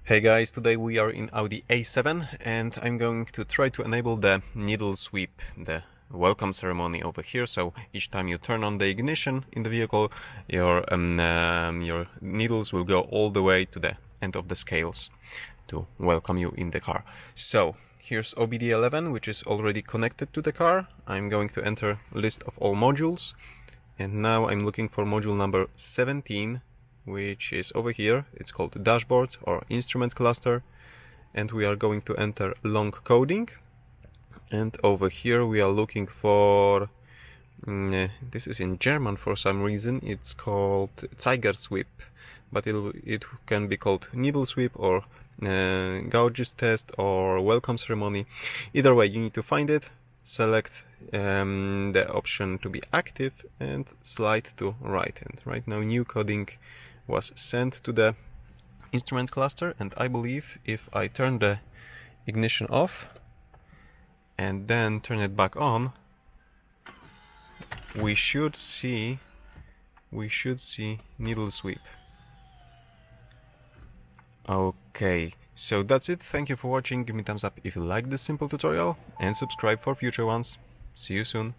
Hey guys, today we are in Audi A7 and I'm going to try to enable the needle sweep, the welcome ceremony over here. So each time you turn on the ignition in the vehicle, your needles will go all the way to the end of the scales to welcome you in the car. So here's OBDeleven, which is already connected to the car. I'm going to enter list of all modules, and now I'm looking for module number 17, which is over here. It's called dashboard or instrument cluster, and we are going to enter long coding. And over here we are looking for this is in German for some reason. It's called Tiger sweep, but it can be called needle sweep or gauges test or welcome ceremony. Either way, you need to find it, select the option to be active and slide to right. And right now new coding was sent to the instrument cluster, and I believe if I turn the ignition off and then turn it back on, we should see needle sweep. Okay, so that's it. Thank you for watching. Give me thumbs up if you like this simple tutorial and subscribe for future ones. See you soon.